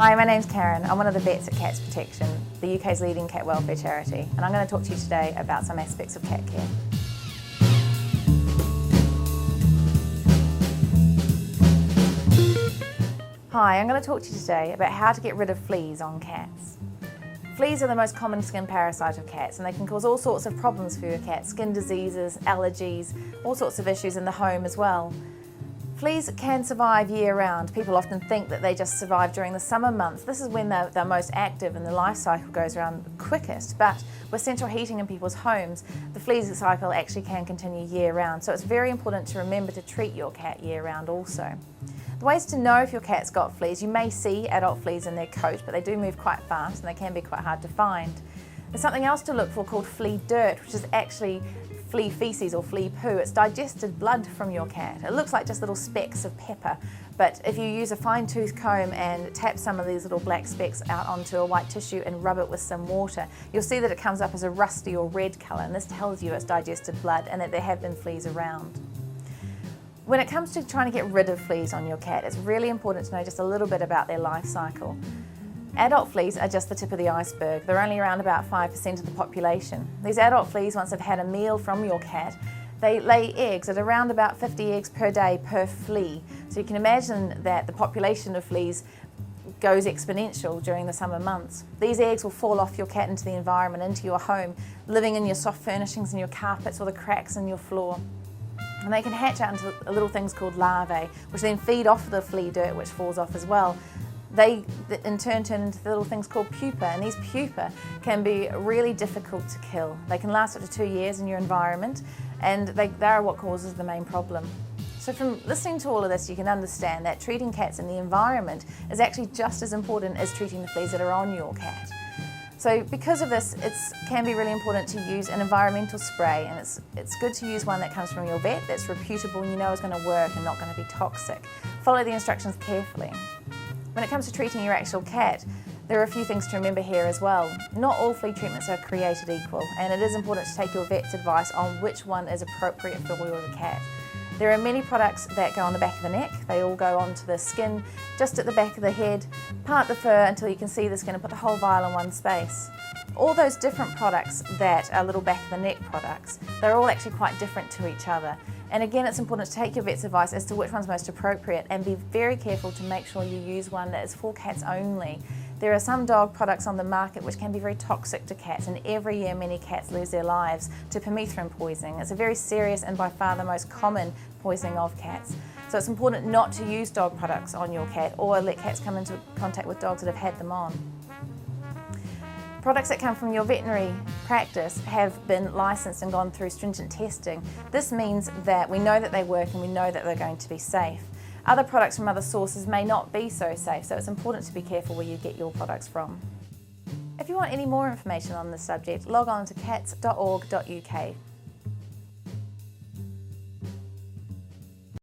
Hi, my name's Karen. I'm one of the vets at Cats Protection, the UK's leading cat welfare charity, and I'm going to talk to you today about some aspects of cat care. Hi, I'm going to talk to you today about how to get rid of fleas on cats. Fleas are the most common skin parasite of cats, and they can cause all sorts of problems for your cat: skin diseases, allergies, all sorts of issues in the home as well. Fleas can survive year-round. People often think that they just survive during the summer months. This is when they're most active and the life cycle goes around quickest. But with central heating in people's homes, the flea cycle actually can continue year-round. So it's very important to remember to treat your cat year-round also. The ways to know if your cat's got fleas: you may see adult fleas in their coat, but they do move quite fast and they can be quite hard to find. There's something else to look for called flea dirt, which is actually flea feces or flea poo. It's digested blood from your cat. It looks like just little specks of pepper, but if you use a fine-tooth comb and tap some of these little black specks out onto a white tissue and rub it with some water, you'll see that it comes up as a rusty or red colour, and this tells you it's digested blood and that there have been fleas around. When it comes to trying to get rid of fleas on your cat, it's really important to know just a little bit about their life cycle. Adult fleas are just the tip of the iceberg. They're only around about 5% of the population. These adult fleas, once they've had a meal from your cat, they lay eggs at around about 50 eggs per day per flea. So you can imagine that the population of fleas goes exponential during the summer months. These eggs will fall off your cat into the environment, into your home, living in your soft furnishings and your carpets or the cracks in your floor. And they can hatch out into little things called larvae, which then feed off the flea dirt, which falls off as well. They in turn turn into little things called pupa, and these pupa can be really difficult to kill. They can last up to 2 years in your environment, and they are what causes the main problem. So from listening to all of this, you can understand that treating cats in the environment is actually just as important as treating the fleas that are on your cat. So because of this, it can be really important to use an environmental spray, and it's good to use one that comes from your vet, that's reputable and you know is going to work and not going to be toxic. Follow the instructions carefully. When it comes to treating your actual cat, there are a few things to remember here as well. Not all flea treatments are created equal, and it is important to take your vet's advice on which one is appropriate for your cat. There are many products that go on the back of the neck. They all go onto the skin, just at the back of the head, part the fur until you can see the skin and put the whole vial in one space. All those different products that are little back of the neck products, they're all actually quite different to each other. And again, it's important to take your vet's advice as to which one's most appropriate and be very careful to make sure you use one that is for cats only. There are some dog products on the market which can be very toxic to cats, and every year many cats lose their lives to permethrin poisoning. It's a very serious and by far the most common poisoning of cats. So it's important not to use dog products on your cat or let cats come into contact with dogs that have had them on. Products that come from your veterinary practice have been licensed and gone through stringent testing. This means that we know that they work and we know that they're going to be safe. Other products from other sources may not be so safe, so it's important to be careful where you get your products from. If you want any more information on this subject, log on to cats.org.uk.